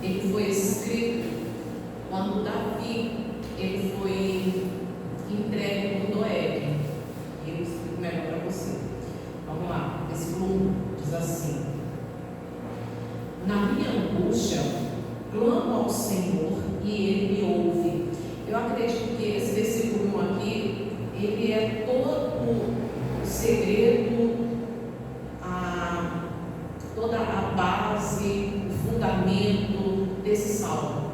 ele foi escrito quando Davi ele foi entregue por Doeg. Eu explico melhor para você. Vamos lá, versículo 1 diz assim: na minha angústia, clamo ao Senhor e Ele me ouve. Eu acredito que esse versículo 1 aqui, ele é todo o segredo, toda a base, o fundamento desse salmo.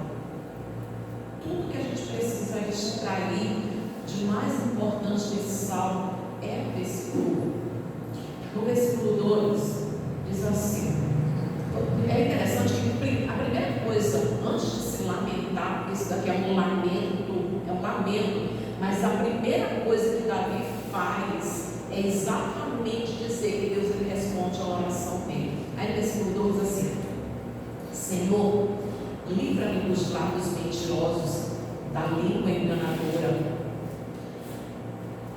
Tudo que a gente precisa extrair de mais importante desse salmo é o versículo 1. No versículo 2 diz assim. É interessante que a primeira coisa, antes de se lamentar, porque isso daqui é um lamento, mas a primeira coisa que Davi faz é exatamente dizer que Deus ele responde à oração dele. Aí no versículo 2 assim: Senhor, livra-me dos lábios mentirosos, da língua enganadora.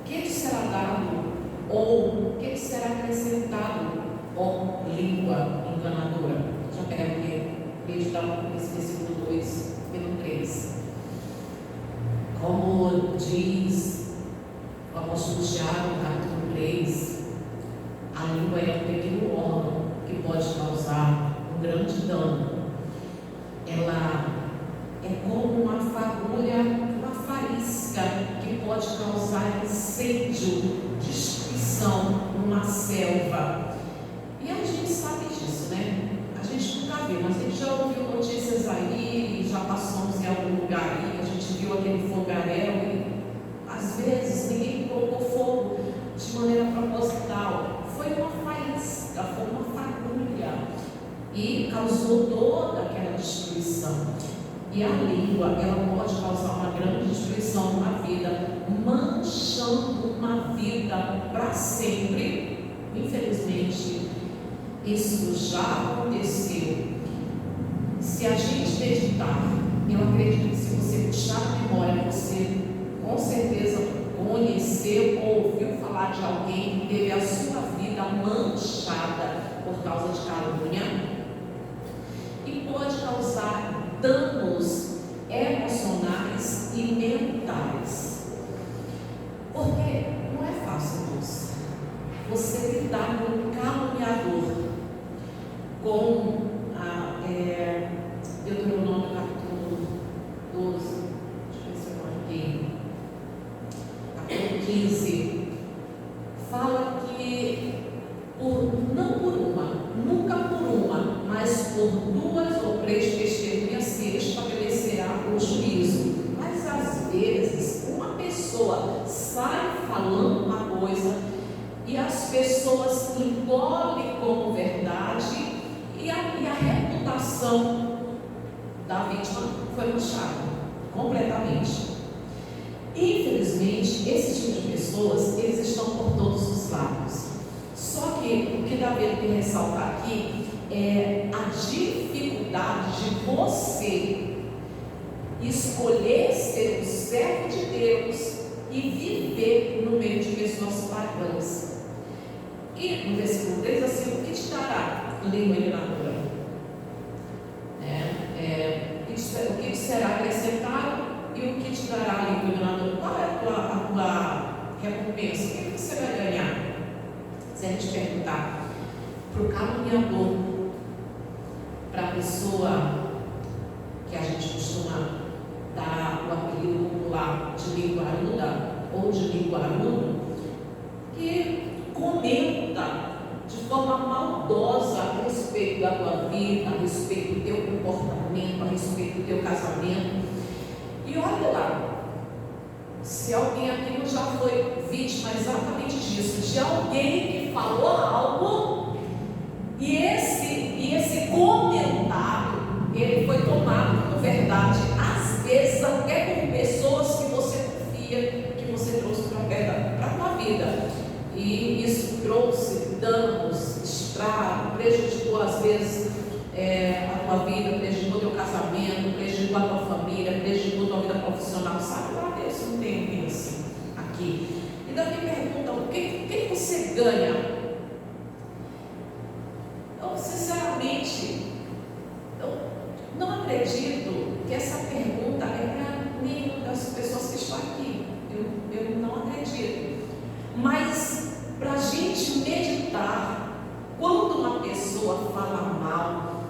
O que te será dado? Ou o que te será acrescentado, ó língua enganadora? Já pega meditar nesse versículo 2, pelo 3. Como diz o apóstolo Tiago, no capítulo 3, a língua é um pequeno órgão que pode causar um grande dano. Ela é como uma fagulha, uma faísca que pode causar incêndio, destruição numa selva. E a gente sabe disso, né? A gente nunca viu, mas a gente já ouviu notícias aí, já passamos em algum lugar aí, a gente viu aquele fogaréu e às vezes ninguém colocou fogo de maneira proposital. Foi uma faísca, foi uma fagulha e causou toda aquela destruição. E a língua, ela pode causar uma grande destruição numa vida, manchando uma vida para sempre. Infelizmente, isso já aconteceu. Se a gente meditar, eu acredito que se você puxar a memória, você com certeza conheceu ou ouviu falar de alguém que teve a sua vida manchada por causa de calúnia e pode causar danos emocionais e mentais. Porque não é fácil, moça, você lidar com um caluniador, com Deuteronômio capítulo 12, deixa eu ver se eu marquei, capítulo 15, fala que não por uma, nunca por uma, mas por 2 ou 3 testemunhas se estabelecerá o juízo. Mas às vezes uma pessoa sai falando uma coisa e as pessoas engolem como verdade e a reputação da vítima foi manchada completamente. Infelizmente, esse tipo de pessoas, eles estão por todos os lados. Só que o que Davi tem que ressaltar aqui é a dificuldade de você escolher ser um servo de Deus e viver no meio de pessoas pagãs. E no versículo 3, assim, o que te dará língua enganadora? O que te será acrescentado e o que te dará língua enganadora? Qual é a tua recompensa? O que você vai ganhar? Se a gente perguntar para o caluniador, para a pessoa que a gente costuma dar o apelido popular de linguaruda ou de linguarudo, que comenta de forma maldosa a respeito da tua vida, a respeito do teu comportamento, a respeito do teu casamento. E olha lá, se alguém aqui não já foi vítima exatamente disso, de alguém que falou algo e esse comentário ele foi tomado como verdade, às vezes até por pessoas que você confia, que você trouxe para a tua vida, e isso trouxe danos, estrago, prejudicou às vezes a tua vida, prejudicou teu casamento, prejudicou a tua família, prejudicou a tua vida profissional. Sabe lá, Deus não tem assim aqui. E Davi pergunta: o que você ganha? Eu sinceramente não acredito pessoa fala mal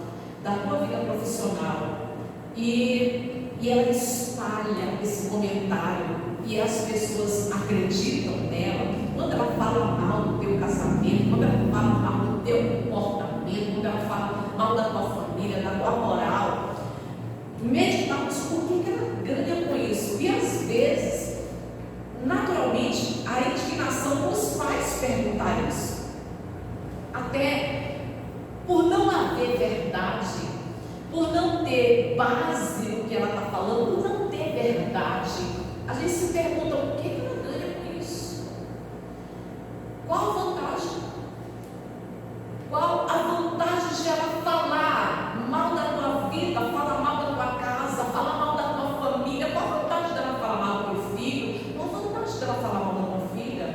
da tua vida profissional e ela espalha esse comentário e as pessoas acreditam nela, quando ela fala mal do teu casamento, quando ela fala mal do teu comportamento, quando ela fala mal da tua família, da tua moral, meditamos por que ela ganha com isso. E às vezes, naturalmente, a indignação nos faz perguntar isso. Até por não haver verdade, por não ter base no que ela está falando, por não ter verdade, a gente se pergunta o que ela ganha com isso? Qual a vantagem? Qual a vantagem de ela falar mal da tua vida, falar mal da tua casa, falar mal da tua família? Qual a vantagem dela falar mal do teu filho? Qual a vantagem dela falar mal da tua filha?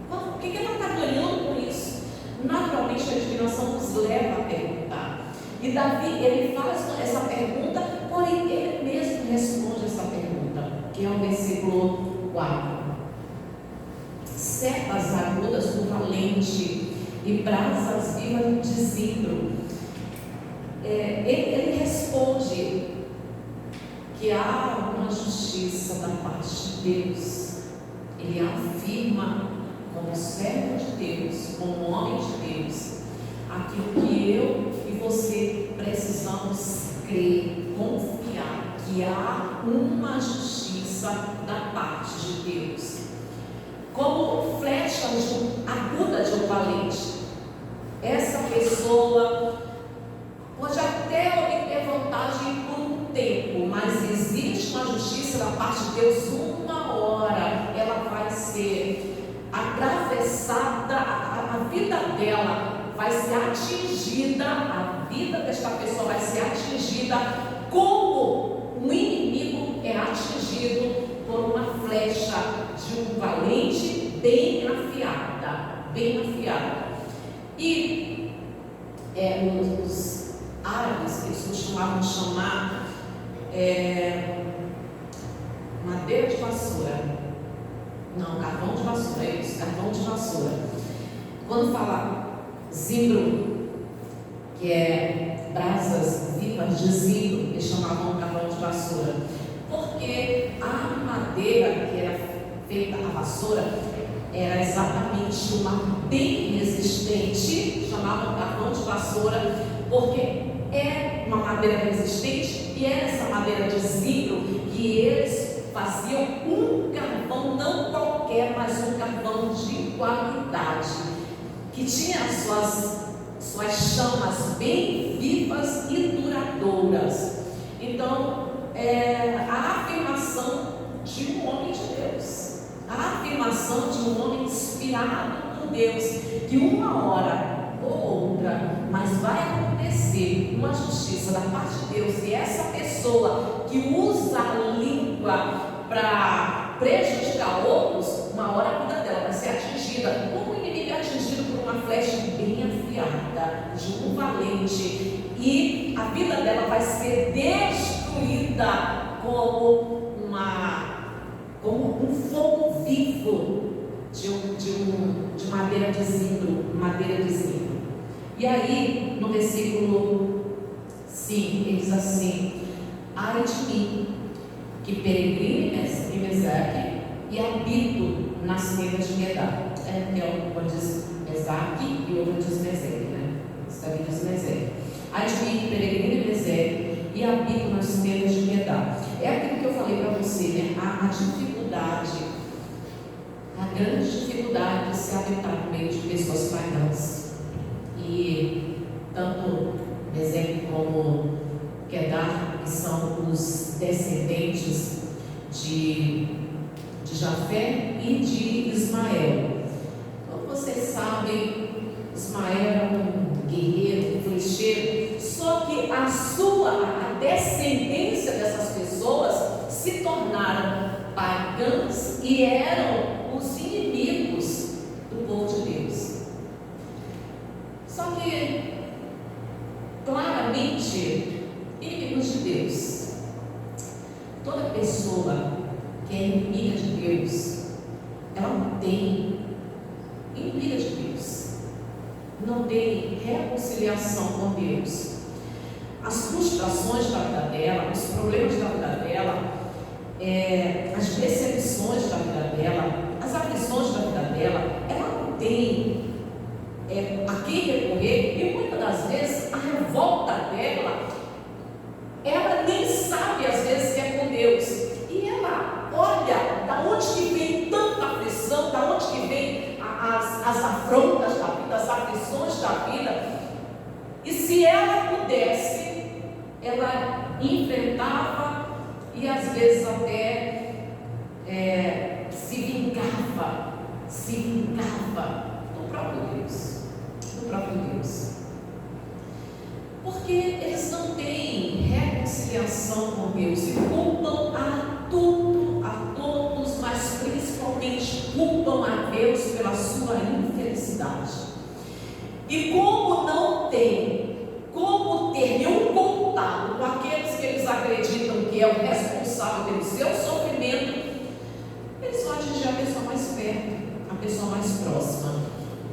O que ela está ganhando com isso? Naturalmente a indignação nos leva a perguntar. E Davi, ele faz essa pergunta, porém ele mesmo responde essa pergunta, que é o versículo 4. Setas agudas do valente e brasas vivas de zimbro. Ele responde que há uma justiça da parte de Deus. Ele afirma, como servo de Deus, como homem de Deus, aquilo que eu e você precisamos crer, confiar, que há uma justiça da parte de Deus. Como flecha aguda de um valente, essa pessoa pode até obter vantagem por um tempo, mas existe uma justiça da parte de Deus. Uma hora ela vai ser atravessada, a vida dela vai ser atingida, a vida desta pessoa vai ser atingida como um inimigo é atingido por uma flecha de um valente bem afiada, bem afiada. E os árabes, eles costumavam chamar madeira de vassoura, não, carvão de vassoura, é isso, carvão de vassoura. Quando fala zimbro, que é brasas vivas de zimbro, eles chamavam carvão de vassoura, porque a madeira que era feita a vassoura era exatamente uma bem resistente, chamavam carvão de vassoura, porque é uma madeira resistente e era essa madeira de zimbro que eles faziam um carvão, não qualquer, mas um carvão de qualidade, que tinha suas chamas bem vivas e duradouras. Então, a afirmação de um homem de Deus, a afirmação de um homem inspirado por Deus, que uma hora ou outra, mas vai acontecer uma justiça da parte de Deus, e essa pessoa que usa a língua para prejudicar outros, uma hora a vida dela vai ser atingida, como o inimigo é atingido por uma flecha bem afiada de um valente, e a vida dela vai ser destruída como um fogo vivo de madeira de zimbro, E aí, no versículo 5, ele diz assim: ai de mim, que peregrino em Mesaque e habito nas tendas de Medá. Que é um diz Mesaque e outro diz Meseque, né? Está aqui diz Meseque. Ai de mim, que peregrino em Mesaque e habito nas tendas de Medá. É aquilo que eu falei para você, né? A dificuldade, a grande dificuldade de se habitar no meio de pessoas pagãs. E tanto Meseque como Quedar, que são os descendentes de Jafé e de Ismael. Como vocês sabem, Ismael era um guerreiro, um flecheiro, só que a descendência dessas pessoas se tornaram pagãs e eram os inimigos do povo de Deus. Só que, claramente, inimigos de Deus. Toda pessoa que é inimiga de Deus, ela não tem inimiga de Deus. não tem reconciliação com Deus. As frustrações da vida dela, os problemas da vida dela, as decepções da vida dela, as aflições da vida dela, ela não tem a quem recorrer, e muitas das vezes a revolta dela, ela nem sabe às vezes que é com Deus, e ela olha da onde que vem tanta aflição, da onde que vem as afrontas da vida, as aflições da vida, e se ela pudesse, ela enfrentava e às vezes até se vingava do próprio Deus, porque eles não têm reconciliação com Deus e culpam a todos, mas principalmente culpam a Deus pela sua infelicidade. E como não tem como ter nenhum contato com aqueles que eles acreditam que é o responsável pelo seu sofrimento, eles vão atingir a pessoa mais perto, a pessoa mais próxima,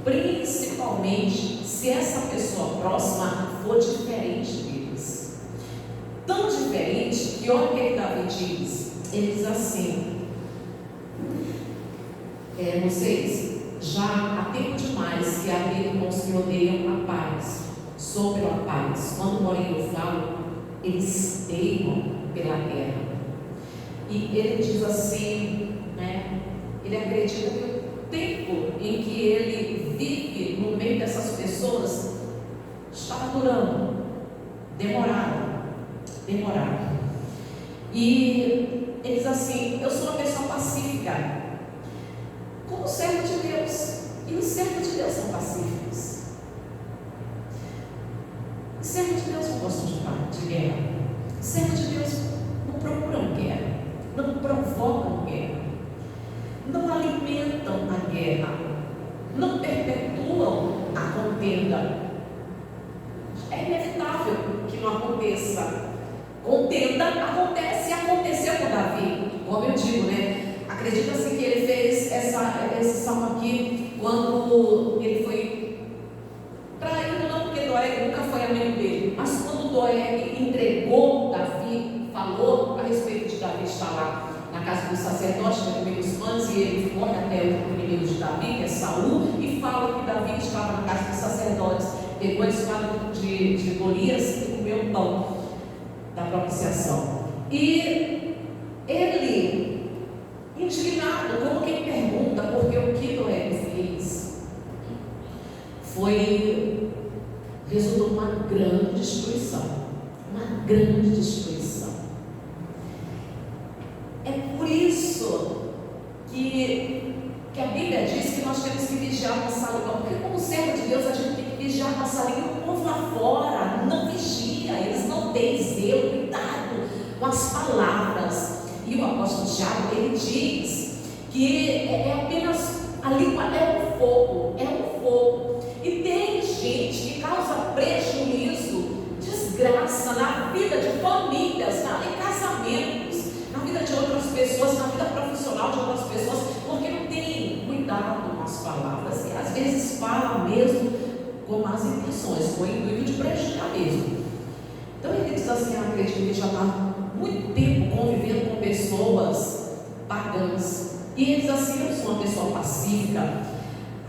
principalmente se essa pessoa próxima for diferente deles, tão diferente que olha o que Davi diz. Ele diz assim: vocês já há tempo demais que há irmãos que odeiam a paz, sou pela paz, quando porém eu falo, eles teimam pela guerra. E ele diz assim, ele acredita que o tempo em que ele vive no meio dessas pessoas está durando, demorado. E ele diz assim: eu sou uma pessoa pacífica, como servo de Deus, e os servos de Deus são pacíficos. Os servos de Deus não gostam de guerra. Os servos de Deus não procuram guerra, não provocam guerra, não alimentam a guerra, não perpetuam a contenda. É inevitável que não aconteça. Contenda acontece e aconteceu com Davi, como eu digo, acredita-se que ele fez esse salmo aqui quando ele foi traído, não porque Doeg nunca foi amigo dele, mas quando Doeg entregou Davi, falou a respeito de Davi estar lá na casa do sacerdote, no meio dos pães, e ele corre até o inimigo de Davi, que é Saul, e fala que Davi estava na casa dos sacerdotes, pegou a espada de Golias e comeu o pão da propiciação. E ele, indignado, como quem pergunta, porque o que Doeg fez resultou numa grande destruição. É por isso que a Bíblia diz que nós temos que vigiar nossa língua, porque como servo de Deus a gente tem que vigiar nossa língua. O povo lá fora não vigia, eles não têm zelo, cuidado com as palavras. E o apóstolo Tiago, ele diz que é apenas, a língua é um fogo, e tem gente que causa prejuízo, desgraça na vida de famílias, em casamentos, na vida de outras pessoas, na vida profissional de outras pessoas, porque não tem cuidado com as palavras, e às vezes fala mesmo com más intenções, com o intuito de prejudicar mesmo. Então ele diz assim: eu acredito que ele já está muito tempo convivendo com pessoas pagãs, e ele diz assim: eu sou uma pessoa pacífica.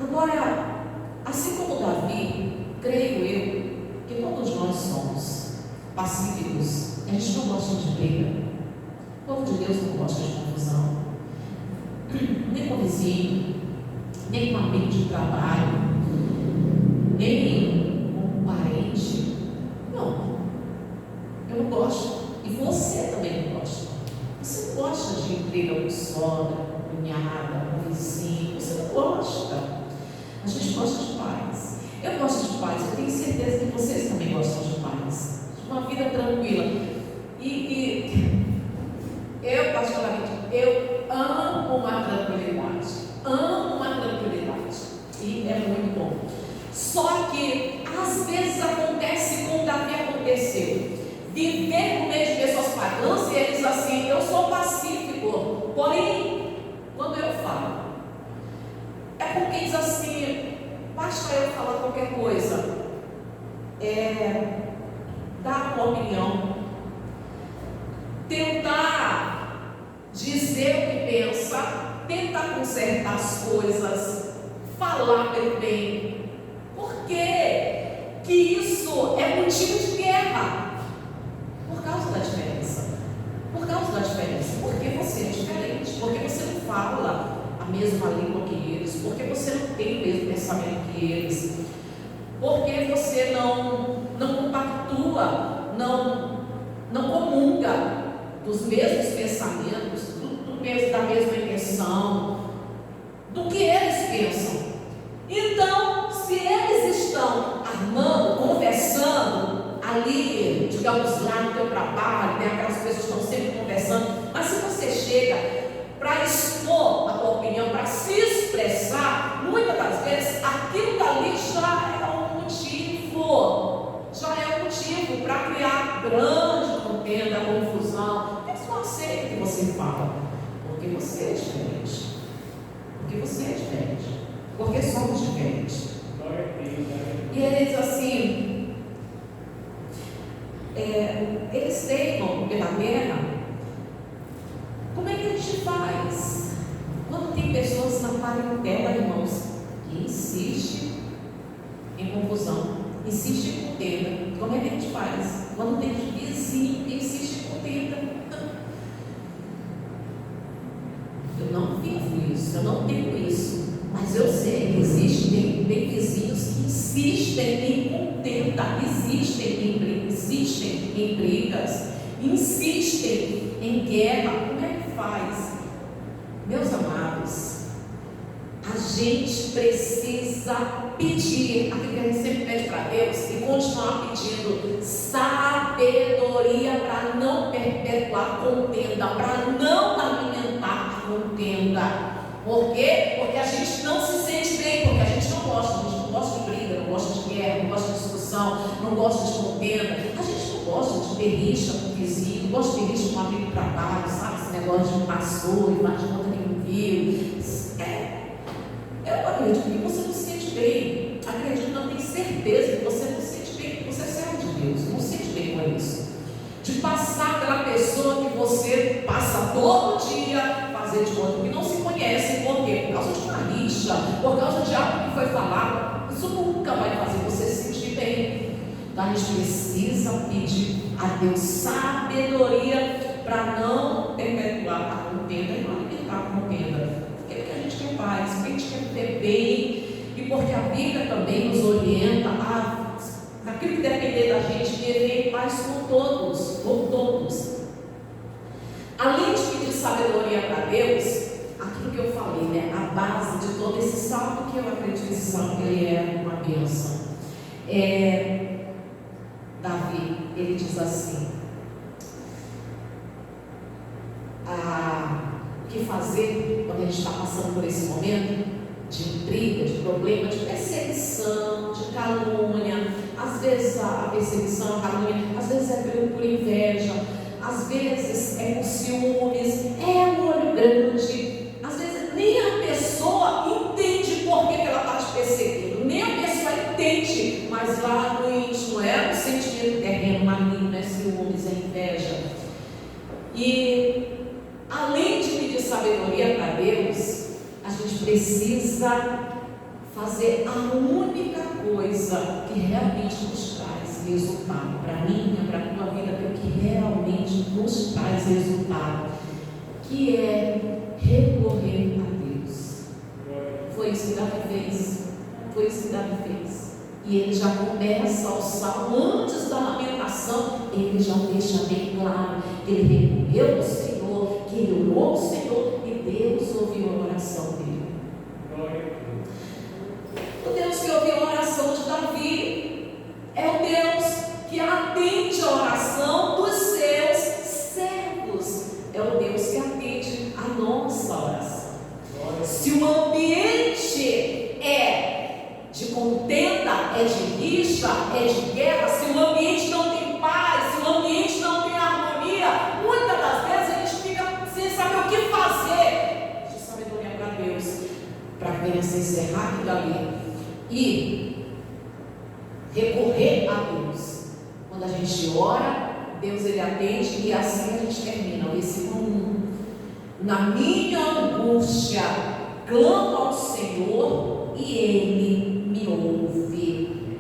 Agora, assim como Davi, creio eu que todos nós somos pacíficos. A gente não gosta de briga. O povo de Deus não gosta de confusão, nem com o vizinho, nem com amigo de trabalho, nem com um parente. Não, eu não gosto. E você também não gosta. Você não gosta de briga com sogra, com cunhada, com vizinho. Você não gosta. A gente gosta de paz. Eu gosto de paz. Eu tenho certeza que vocês também gostam de paz, de uma vida tranquila. E eu, particularmente, eu amo uma tranquilidade. E é muito bom. Só que às vezes acontece como Davi aconteceu, viver no meio de pessoas pagãs, e eles assim: eu sou pacífico, porém, quando eu falo, é porque diz assim: basta eu falar qualquer coisa, dar uma opinião, tentar dizer o que pensa, tentar consertar as coisas, falar pelo bem. Por quê? Que isso é motivo de guerra? Por causa da diferença. Por causa da diferença. Porque você é diferente. Porque você não fala a mesma língua que eles. Porque você não tem o mesmo pensamento que eles. Porque você não compactua, não comunga dos mesmos pensamentos, da mesma intenção, do que eles pensam. Então, se eles estão armando, conversando ali, digamos lá no teu trabalho, né, aquelas pessoas que estão sempre conversando, mas se você chega para expor a tua opinião, para se expressar, muitas das vezes aquilo dali já é um motivo para criar grande contenda, confusão. Eles não aceitam o que você fala, porque você é diferente. Porque você é diferente. Porque somos diferentes. E ele diz assim: eles teimam pela guerra. Como é que a gente faz quando tem pessoas na parentela, irmãos, que insistem em confusão, insistem em contenda? Como é que a gente faz quando tem vizinho que insiste em contenda? Eu não vivo isso, eu não tenho isso, mas eu sei que existem vizinhos que insistem em contenda, insistem em brigas, insistem em guerra. Como é que faz? Meus amados, a gente precisa pedir aquilo que a gente sempre pede para Deus e continuar pedindo sabedoria para não perpetuar contenda, para não alimentar a contenda. Por quê? Porque a gente não se sente bem, porque a gente não gosta de briga, não gosta de guerra, não gosta de discussão, não gosta de contenda. A gente não gosta de ter rixa com o vizinho, não gosta de ter rixa com um amigo de trabalho, sabe? Esse negócio de um passou e faz de conta que não viu. Eu acredito que você não se sente bem. Acredito, não, tenho certeza que você não se sente bem, que você é servo de Deus, não se sente bem com isso. De passar pela pessoa que você passa todo dia, fazer de conta que não se conhece. Por quê? Por causa de uma rixa, por causa de algo que foi falado. Isso nunca vai fazer você se sentir bem. Então a gente precisa pedir a Deus sabedoria para não perpetuar a contenda e não alimentar a contenda. Porque a gente quer paz, porque a gente quer viver bem, e porque a Bíblia também nos orienta a, naquilo que depender da gente, viver em paz com todos, com todos. Além de pedir sabedoria para Deus, aquilo que eu falei, né, a base de todo esse salmo, que eu acredito que esse salmo ele é uma bênção. Davi, ele diz assim: o que fazer quando a gente está passando por esse momento de briga, de problema, de perseguição, de calúnia. Às vezes a perseguição, a calúnia, às vezes é por inveja, às vezes é por ciúmes, é um olho grande, às vezes nem a pessoa entende por que ela está te perseguindo, nem a pessoa entende, mas lá no íntimo é o sentimento terreno, maligno, é ciúmes, é inveja. E além de pedir sabedoria para Deus, a gente precisa fazer a única coisa que realmente nos traz resultado para mim, para a tua vida, que realmente nos traz resultado, que é recorrer a Deus. Foi isso que Davi fez. Foi isso que Davi fez. E ele já começa o salmo, antes da lamentação, ele já deixa bem claro que ele recorreu ao Senhor, que ele orou ao Senhor, e Deus ouviu a oração dele. O Deus que ouviu a oração de Davi é o Deus que atende a oração dos seus servos. É o Deus que atende a nossa oração. Se o ambiente é de contenda, é de rixa, é de guerra, se o ambiente não tem paz, se o ambiente não tem harmonia, muitas das vezes a gente fica sem saber o que fazer. De sabedoria para Deus, para a bênção encerrar aquilo ali. e recorrer a Deus. Quando a gente ora, Deus ele atende, e assim a gente termina o versículo 1. Na minha angústia, clamo ao Senhor e Ele me ouve.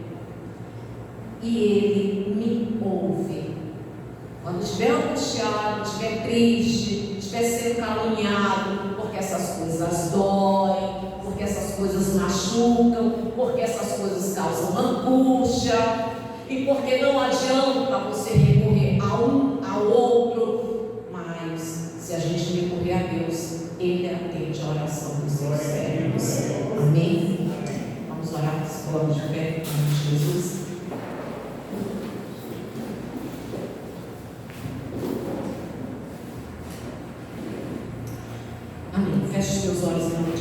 E Ele me ouve. Quando estiver angustiado, estiver triste, estiver sendo caluniado, porque essas coisas doem, porque essas coisas machucam, porque essas coisas causam angústia, e porque não adianta você recorrer a um, ao outro, mas se a gente recorrer a Deus, Ele atende a oração dos seus servos. Amém? Vamos orar, vamos de pé, em nome de Jesus. Amém. Feche os teus olhos em nome de Jesus.